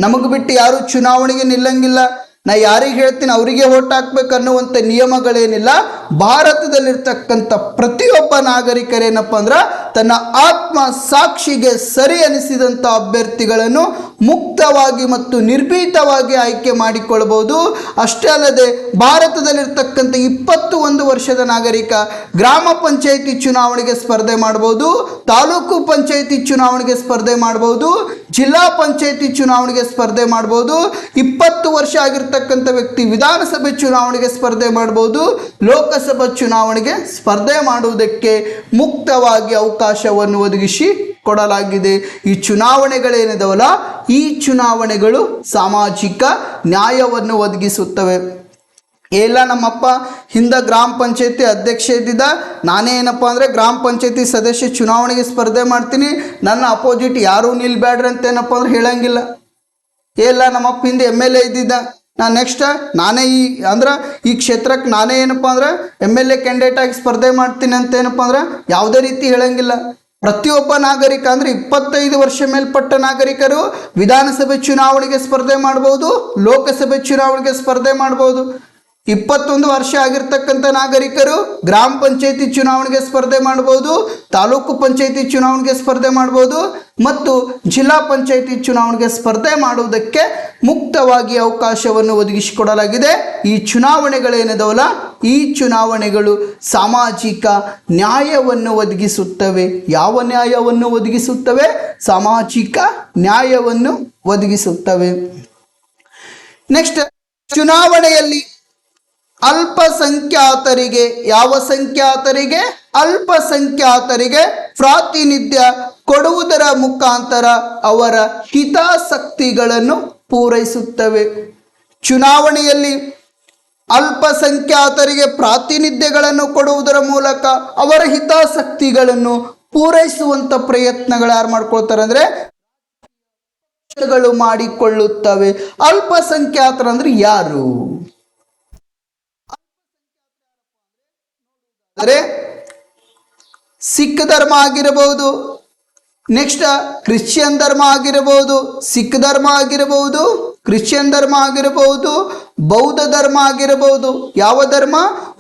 ನಮಗೆ ಬಿಟ್ಟು ಯಾರು ಚುನಾವಣೆಗೆ ನಿಲ್ಲಂಗಿಲ್ಲ, ನಾ ಯಾರಿಗೆ ಹೇಳ್ತೀನಿ ಅವರಿಗೆ ಓಟ್ ಹಾಕ್ಬೇಕು ಅನ್ನುವಂಥ ನಿಯಮಗಳೇನಿಲ್ಲ. ಭಾರತದಲ್ಲಿರ್ತಕ್ಕಂಥ ಪ್ರತಿಯೊಬ್ಬ ನಾಗರಿಕರೇನಪ್ಪ ಅಂದ್ರೆ ತನ್ನ ಆತ್ಮ ಸಾಕ್ಷಿಗೆ ಸರಿ ಅನಿಸಿದಂಥ ಅಭ್ಯರ್ಥಿಗಳನ್ನು ಮುಕ್ತವಾಗಿ ಮತ್ತು ನಿರ್ಭೀತವಾಗಿ ಆಯ್ಕೆ ಮಾಡಿಕೊಳ್ಬೋದು. ಅಷ್ಟೇ ಅಲ್ಲದೆ ಭಾರತದಲ್ಲಿರ್ತಕ್ಕಂಥ 21 ವರ್ಷದ ನಾಗರಿಕ ಗ್ರಾಮ ಪಂಚಾಯಿತಿ ಚುನಾವಣೆಗೆ ಸ್ಪರ್ಧೆ ಮಾಡ್ಬೋದು, ತಾಲೂಕು ಪಂಚಾಯಿತಿ ಚುನಾವಣೆಗೆ ಸ್ಪರ್ಧೆ ಮಾಡ್ಬೋದು, ಜಿಲ್ಲಾ ಪಂಚಾಯಿತಿ ಚುನಾವಣೆಗೆ ಸ್ಪರ್ಧೆ ಮಾಡ್ಬೋದು. 20 ವರ್ಷ ಆಗಿರ್ತಕ್ಕಂಥ ವ್ಯಕ್ತಿ ವಿಧಾನಸಭೆ ಚುನಾವಣೆಗೆ ಸ್ಪರ್ಧೆ ಮಾಡ್ಬೋದು, ಲೋಕಸಭಾ ಚುನಾವಣೆಗೆ ಸ್ಪರ್ಧೆ ಮಾಡುವುದಕ್ಕೆ ಮುಕ್ತವಾಗಿ ಅವಕಾಶವನ್ನು ಒದಗಿಸಿ ಕೊಡಲಾಗಿದೆ. ಈ ಇಲ್ಲ ನಮ್ಮಪ್ಪ ಹಿಂದೆ ಗ್ರಾಮ ಪಂಚಾಯತಿ ಅಧ್ಯಕ್ಷ ಇದ್ದಿದ್ದ, ನಾನೇ ಏನಪ್ಪ ಅಂದರೆ ಗ್ರಾಮ ಪಂಚಾಯತಿ ಸದಸ್ಯ ಚುನಾವಣೆಗೆ ಸ್ಪರ್ಧೆ ಮಾಡ್ತೀನಿ, ನನ್ನ ಅಪೋಸಿಟ್ ಯಾರೂ ನಿಲ್ಬೇಡ್ರಿ ಅಂತ ಏನಪ್ಪ ಅಂದ್ರೆ ಹೇಳಂಗಿಲ್ಲ. ಇಲ್ಲ ನಮ್ಮಪ್ಪ ಹಿಂದೆ MLA ಇದ್ದಿದ್ದ, ನಾನು ನೆಕ್ಸ್ಟ್ ನಾನೇ ಈ ಕ್ಷೇತ್ರಕ್ಕೆ ನಾನೇ ಏನಪ್ಪ ಅಂದ್ರೆ MLA ಕ್ಯಾಂಡಿಡೇಟ್ ಆಗಿ ಸ್ಪರ್ಧೆ ಮಾಡ್ತೀನಿ ಅಂತ ಏನಪ್ಪ ಅಂದ್ರೆ ಯಾವುದೇ ರೀತಿ ಹೇಳಂಗಿಲ್ಲ. ಪ್ರತಿಯೊಬ್ಬ ನಾಗರಿಕ ಅಂದರೆ 25 ವರ್ಷ ಮೇಲ್ಪಟ್ಟ ನಾಗರಿಕರು ವಿಧಾನಸಭೆ ಚುನಾವಣೆಗೆ ಸ್ಪರ್ಧೆ ಮಾಡ್ಬೋದು, ಲೋಕಸಭೆ ಚುನಾವಣೆಗೆ ಸ್ಪರ್ಧೆ ಮಾಡ್ಬೋದು. 21 ವರ್ಷ ಆಗಿರ್ತಕ್ಕಂಥ ನಾಗರಿಕರು ಗ್ರಾಮ ಪಂಚಾಯತಿ ಚುನಾವಣೆಗೆ ಸ್ಪರ್ಧೆ ಮಾಡ್ಬೋದು, ತಾಲೂಕು ಪಂಚಾಯತಿ ಚುನಾವಣೆಗೆ ಸ್ಪರ್ಧೆ ಮಾಡ್ಬೋದು ಮತ್ತು ಜಿಲ್ಲಾ ಪಂಚಾಯತಿ ಚುನಾವಣೆಗೆ ಸ್ಪರ್ಧೆ ಮಾಡುವುದಕ್ಕೆ ಮುಕ್ತವಾಗಿ ಅವಕಾಶವನ್ನು ಒದಗಿಸಿಕೊಡಲಾಗಿದೆ. ಈ ಚುನಾವಣೆಗಳೇನಿದಾವಲ್ಲ, ಈ ಚುನಾವಣೆಗಳು ಸಾಮಾಜಿಕ ನ್ಯಾಯವನ್ನು ಒದಗಿಸುತ್ತವೆ. ಯಾವ ನ್ಯಾಯವನ್ನು ಒದಗಿಸುತ್ತವೆ? ಸಾಮಾಜಿಕ ನ್ಯಾಯವನ್ನು ಒದಗಿಸುತ್ತವೆ. ನೆಕ್ಸ್ಟ್, ಚುನಾವಣೆಯಲ್ಲಿ ಅಲ್ಪಸಂಖ್ಯಾತರಿಗೆ, ಯಾವ ಸಂಖ್ಯಾತರಿಗೆ? ಅಲ್ಪಸಂಖ್ಯಾತರಿಗೆ ಪ್ರಾತಿನಿಧ್ಯ ಕೊಡುವುದರ ಮುಖಾಂತರ ಅವರ ಹಿತಾಸಕ್ತಿಗಳನ್ನು ಪೂರೈಸುತ್ತವೆ. ಚುನಾವಣೆಯಲ್ಲಿ ಅಲ್ಪಸಂಖ್ಯಾತರಿಗೆ ಪ್ರಾತಿನಿಧ್ಯಗಳನ್ನು ಕೊಡುವುದರ ಮೂಲಕ ಅವರ ಹಿತಾಸಕ್ತಿಗಳನ್ನು ಪೂರೈಸುವಂಥ ಪ್ರಯತ್ನಗಳು ಯಾರು ಮಾಡ್ಕೊಳ್ತಾರೆ ಅಂದರೆ ಮಾಡಿಕೊಳ್ಳುತ್ತವೆ. ಅಲ್ಪಸಂಖ್ಯಾತರಂದ್ರೆ ಯಾರು? ಅಂದರೆ ಸಿಖ್ ಧರ್ಮ ಆಗಿರಬಹುದು, ನೆಕ್ಸ್ಟ್ ಕ್ರಿಶ್ಚಿಯನ್ ಧರ್ಮ ಆಗಿರಬಹುದು, ಸಿಖ್ ಧರ್ಮ ಆಗಿರಬಹುದು, ಕ್ರಿಶ್ಚಿಯನ್ ಧರ್ಮ ಆಗಿರಬಹುದು, ಬೌದ್ಧ ಧರ್ಮ ಆಗಿರಬಹುದು. ಯಾವ ಧರ್ಮ?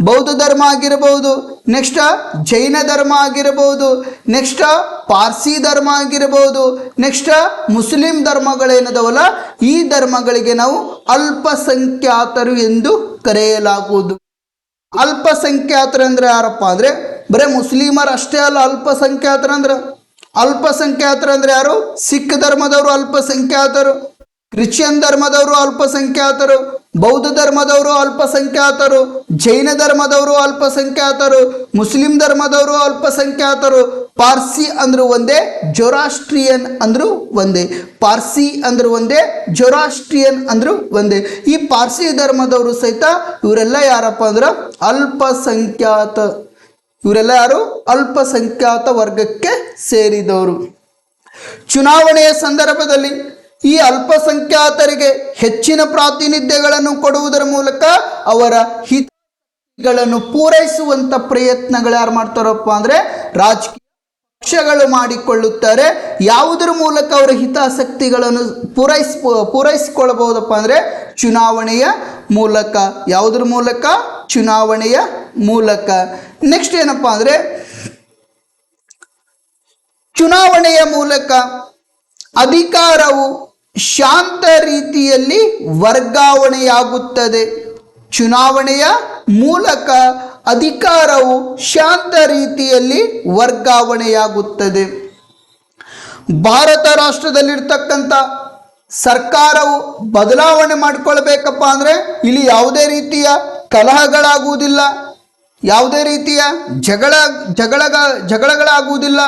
ಬೌದ್ಧ ಧರ್ಮ ಆಗಿರಬಹುದು. ನೆಕ್ಸ್ಟ್ ಜೈನ ಧರ್ಮ ಆಗಿರಬಹುದು, ನೆಕ್ಸ್ಟ್ ಪಾರ್ಸಿ ಧರ್ಮ ಆಗಿರಬಹುದು, ನೆಕ್ಸ್ಟ್ ಮುಸ್ಲಿಂ ಧರ್ಮಗಳೇನದವಲ್ಲ, ಈ ಧರ್ಮಗಳಿಗೆ ನಾವು ಅಲ್ಪಸಂಖ್ಯಾತರು ಎಂದು ಕರೆಯಲಾಗುವುದು. ಅಲ್ಪಸಂಖ್ಯಾತರಂದ್ರೆ ಯಾರಪ್ಪ ಅಂದರೆ ಬರೀ ಮುಸ್ಲಿಮರು ಅಷ್ಟೇ ಅಲ್ಲ. ಅಲ್ಪಸಂಖ್ಯಾತರಂದ್ರೆ ಯಾರು? ಸಿಖ್ ಧರ್ಮದವರು ಅಲ್ಪಸಂಖ್ಯಾತರು, ಕ್ರಿಶ್ಚಿಯನ್ ಧರ್ಮದವರು ಅಲ್ಪಸಂಖ್ಯಾತರು, ಬೌದ್ಧ ಧರ್ಮದವರು ಅಲ್ಪಸಂಖ್ಯಾತರು, ಜೈನ ಧರ್ಮದವರು ಅಲ್ಪಸಂಖ್ಯಾತರು, ಮುಸ್ಲಿಂ ಧರ್ಮದವರು ಅಲ್ಪಸಂಖ್ಯಾತರು. ಪಾರ್ಸಿ ಅಂದ್ರು ಒಂದೇ, ಜೊರಾಸ್ಟ್ರಿಯನ್ ಅಂದ್ರು ಒಂದೇ. ಪಾರ್ಸಿ ಅಂದ್ರು ಒಂದೇ, ಜೊರಾಸ್ಟ್ರಿಯನ್ ಅಂದ್ರು ಒಂದೇ. ಈ ಪಾರ್ಸಿ ಧರ್ಮದವರು ಸಹಿತ ಇವರೆಲ್ಲ ಯಾರಪ್ಪ ಅಂದ್ರೆ ಅಲ್ಪಸಂಖ್ಯಾತ. ಇವರೆಲ್ಲ ಯಾರು? ಅಲ್ಪಸಂಖ್ಯಾತ ವರ್ಗಕ್ಕೆ ಸೇರಿದವರು. ಚುನಾವಣೆಯ ಸಂದರ್ಭದಲ್ಲಿ ಈ ಅಲ್ಪಸಂಖ್ಯಾತರಿಗೆ ಹೆಚ್ಚಿನ ಪ್ರಾತಿನಿಧ್ಯಗಳನ್ನು ಕೊಡುವುದರ ಮೂಲಕ ಅವರ ಹಿತಗಳನ್ನು ಪೂರೈಸುವಂಥ ಪ್ರಯತ್ನಗಳು ಯಾರು ಮಾಡ್ತಾರಪ್ಪ ಅಂದರೆ ರಾಜಕೀಯ ಪಕ್ಷಗಳು ಮಾಡಿಕೊಳ್ಳುತ್ತಾರೆ. ಯಾವುದರ ಮೂಲಕ ಅವರ ಹಿತಾಸಕ್ತಿಗಳನ್ನು ಪೂರೈಸಿಕೊಳ್ಳಬಹುದಪ್ಪ ಅಂದರೆ ಚುನಾವಣೆಯ ಮೂಲಕ. ಯಾವುದರ ಮೂಲಕ? ಚುನಾವಣೆಯ ಮೂಲಕ. ನೆಕ್ಸ್ಟ್ ಏನಪ್ಪ ಅಂದರೆ ಚುನಾವಣೆಯ ಮೂಲಕ ಅಧಿಕಾರವು ಶಾಂತ ರೀತಿಯಲ್ಲಿ ವರ್ಗಾವಣೆಯಾಗುತ್ತದೆ. ಚುನಾವಣೆಯ ಮೂಲಕ ಅಧಿಕಾರವು ಶಾಂತ ರೀತಿಯಲ್ಲಿ ವರ್ಗಾವಣೆಯಾಗುತ್ತದೆ. ಭಾರತ ರಾಷ್ಟ್ರದಲ್ಲಿರ್ತಕ್ಕಂಥ ಸರ್ಕಾರವು ಬದಲಾವಣೆ ಮಾಡಿಕೊಳ್ಬೇಕಪ್ಪ ಅಂದರೆ ಇಲ್ಲಿ ಯಾವುದೇ ರೀತಿಯ ಕಲಹಗಳಾಗುವುದಿಲ್ಲ, ಯಾವುದೇ ರೀತಿಯ ಜಗಳಗಳಾಗುವುದಿಲ್ಲ,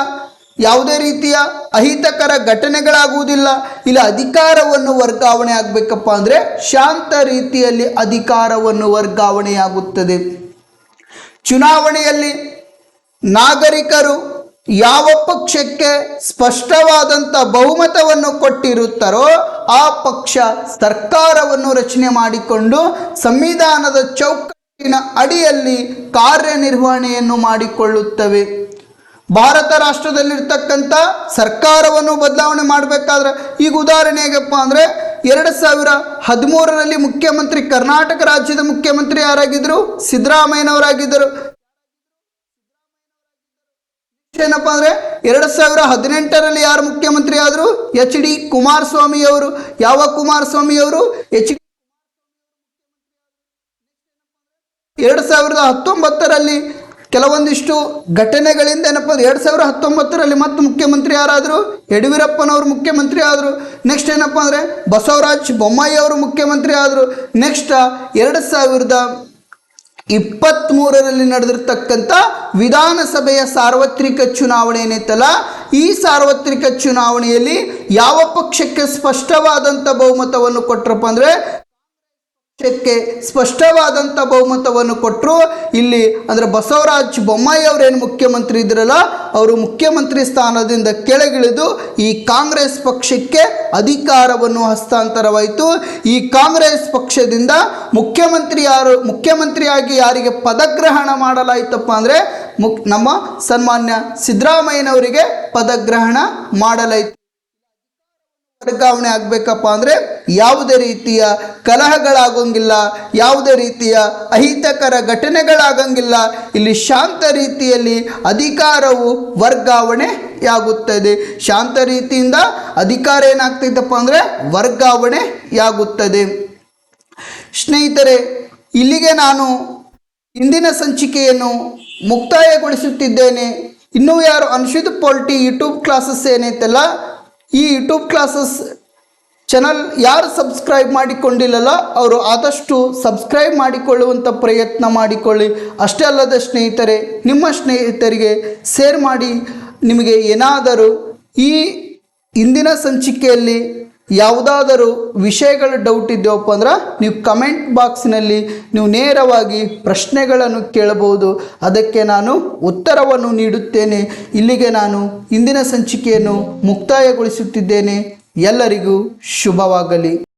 ಯಾವುದೇ ರೀತಿಯ ಅಹಿತಕರ ಘಟನೆಗಳಾಗುವುದಿಲ್ಲ. ಇಲ್ಲಿ ಅಧಿಕಾರವನ್ನು ವರ್ಗಾವಣೆ ಆಗಬೇಕಪ್ಪ ಅಂದರೆ ಶಾಂತ ರೀತಿಯಲ್ಲಿ ಅಧಿಕಾರವನ್ನು ವರ್ಗಾವಣೆಯಾಗುತ್ತದೆ. ಚುನಾವಣೆಯಲ್ಲಿ ನಾಗರಿಕರು ಯಾವ ಪಕ್ಷಕ್ಕೆ ಸ್ಪಷ್ಟವಾದಂಥ ಬಹುಮತವನ್ನು ಕೊಟ್ಟಿರುತ್ತಾರೋ ಆ ಪಕ್ಷ ಸರ್ಕಾರವನ್ನು ರಚನೆ ಮಾಡಿಕೊಂಡು ಸಂವಿಧಾನದ ಚೌಕಟ್ಟಿನ ಅಡಿಯಲ್ಲಿ ಕಾರ್ಯನಿರ್ವಹಣೆಯನ್ನು ಮಾಡಿಕೊಳ್ಳುತ್ತವೆ. ಭಾರತ ರಾಷ್ಟ್ರದಲ್ಲಿರ್ತಕ್ಕಂಥ ಸರ್ಕಾರವನ್ನು ಬದಲಾವಣೆ ಮಾಡಬೇಕಾದ್ರೆ ಈಗ ಉದಾಹರಣೆ ಹೇಗಪ್ಪ ಅಂದರೆ 2013ರಲ್ಲಿ ಮುಖ್ಯಮಂತ್ರಿ, ಕರ್ನಾಟಕ ರಾಜ್ಯದ ಮುಖ್ಯಮಂತ್ರಿ ಯಾರಾಗಿದ್ದರು? ಸಿದ್ದರಾಮಯ್ಯನವರಾಗಿದ್ದರು. ಏನಪ್ಪ ಅಂದರೆ 2018ರಲ್ಲಿ ಯಾರು ಮುಖ್ಯಮಂತ್ರಿ ಆದರು? HD ಕುಮಾರಸ್ವಾಮಿ ಅವರು. ಯಾವ ಕುಮಾರಸ್ವಾಮಿ ಅವರು? HD. 2019ರಲ್ಲಿ ಕೆಲವೊಂದಿಷ್ಟು ಘಟನೆಗಳಿಂದ ಏನಪ್ಪ 2019ರಲ್ಲಿ ಮತ್ತೆ ಮುಖ್ಯಮಂತ್ರಿ ಯಾರಾದರು? ಯಡಿಯೂರಪ್ಪನವರು ಮುಖ್ಯಮಂತ್ರಿ ಆದರು. ನೆಕ್ಸ್ಟ್ ಏನಪ್ಪ ಅಂದರೆ ಬಸವರಾಜ ಬೊಮ್ಮಾಯಿ ಅವರು ಮುಖ್ಯಮಂತ್ರಿ ಆದರು. ನೆಕ್ಸ್ಟ್ 2023ರಲ್ಲಿ ನಡೆದಿರ್ತಕ್ಕಂಥ ವಿಧಾನಸಭೆಯ ಸಾರ್ವತ್ರಿಕ ಚುನಾವಣೆ ಏನೈತಲ್ಲ, ಈ ಸಾರ್ವತ್ರಿಕ ಚುನಾವಣೆಯಲ್ಲಿ ಯಾವ ಪಕ್ಷಕ್ಕೆ ಸ್ಪಷ್ಟವಾದಂಥ ಬಹುಮತವನ್ನು ಕೊಟ್ಟರಪ್ಪ ಅಂದರೆ ಪಕ್ಷಕ್ಕೆ ಸ್ಪಷ್ಟವಾದಂಥ ಬಹುಮತವನ್ನು ಕೊಟ್ಟರು. ಇಲ್ಲಿ ಅಂದರೆ ಬಸವರಾಜ ಬೊಮ್ಮಾಯಿ ಅವರೇನು ಮುಖ್ಯಮಂತ್ರಿ ಇದ್ರಲ್ಲ, ಅವರು ಮುಖ್ಯಮಂತ್ರಿ ಸ್ಥಾನದಿಂದ ಕೆಳಗಿಳಿದು ಈ ಕಾಂಗ್ರೆಸ್ ಪಕ್ಷಕ್ಕೆ ಅಧಿಕಾರವನ್ನು ಹಸ್ತಾಂತರವಾಯಿತು. ಈ ಕಾಂಗ್ರೆಸ್ ಪಕ್ಷದಿಂದ ಮುಖ್ಯಮಂತ್ರಿಯಾಗಿ ಯಾರಿಗೆ ಪದಗ್ರಹಣ ಮಾಡಲಾಯಿತಪ್ಪ ಅಂದರೆ ನಮ್ಮ ಸನ್ಮಾನ್ಯ ಸಿದ್ದರಾಮಯ್ಯನವರಿಗೆ ಪದಗ್ರಹಣ ಮಾಡಲಾಯಿತು. ವರ್ಗಾವಣೆ ಆಗಬೇಕಪ್ಪ ಅಂದರೆ ಯಾವುದೇ ರೀತಿಯ ಕಲಹಗಳಾಗೋಂಗಿಲ್ಲ, ಯಾವುದೇ ರೀತಿಯ ಅಹಿತಕರ ಘಟನೆಗಳಾಗಂಗಿಲ್ಲ. ಇಲ್ಲಿ ಶಾಂತ ರೀತಿಯಲ್ಲಿ ಅಧಿಕಾರವು ವರ್ಗಾವಣೆಯಾಗುತ್ತದೆ. ಶಾಂತ ರೀತಿಯಿಂದ ಅಧಿಕಾರ ಏನಾಗ್ತೈತಪ್ಪ ಅಂದರೆ ವರ್ಗಾವಣೆಯಾಗುತ್ತದೆ. ಸ್ನೇಹಿತರೆ, ಇಲ್ಲಿಗೆ ನಾನು ಇಂದಿನ ಸಂಚಿಕೆಯನ್ನು ಮುಕ್ತಾಯಗೊಳಿಸುತ್ತಿದ್ದೇನೆ. ಇನ್ನೂ ಯಾರು ಅನ್ಶುದ್ ಪಾಲಿಟಿ ಯೂಟ್ಯೂಬ್ ಕ್ಲಾಸಸ್ ಏನೈತಲ್ಲ, ಈ ಯೂಟ್ಯೂಬ್ ಕ್ಲಾಸಸ್ ಚಾನಲ್ ಯಾರು ಸಬ್ಸ್ಕ್ರೈಬ್ ಮಾಡಿಕೊಂಡಿಲ್ಲಲ್ಲ, ಅವರು ಆದಷ್ಟು ಸಬ್ಸ್ಕ್ರೈಬ್ ಮಾಡಿಕೊಳ್ಳುವಂಥ ಪ್ರಯತ್ನ ಮಾಡಿಕೊಳ್ಳಿ. ಅಷ್ಟೇ ಅಲ್ಲದೆ ಸ್ನೇಹಿತರೆ, ನಿಮ್ಮ ಸ್ನೇಹಿತರಿಗೆ ಶೇರ್ ಮಾಡಿ. ನಿಮಗೆ ಏನಾದರೂ ಈ ಇಂದಿನ ಸಂಚಿಕೆಯಲ್ಲಿ ಯಾವುದಾದರೂ ವಿಷಯಗಳ ಡೌಟ್ ಇದೆಯಪ್ಪ ಅಂದ್ರೆ ನೀವು ಕಮೆಂಟ್ ಬಾಕ್ಸ್ನಲ್ಲಿ ನೀವು ನೇರವಾಗಿ ಪ್ರಶ್ನೆಗಳನ್ನು ಕೇಳಬಹುದು. ಅದಕ್ಕೆ ನಾನು ಉತ್ತರವನ್ನು ನೀಡುತ್ತೇನೆ. ಇಲ್ಲಿಗೆ ನಾನು ಇಂದಿನ ಸಂಚಿಕೆಯನ್ನು ಮುಕ್ತಾಯಗೊಳಿಸುತ್ತಿದ್ದೇನೆ. ಎಲ್ಲರಿಗೂ ಶುಭವಾಗಲಿ.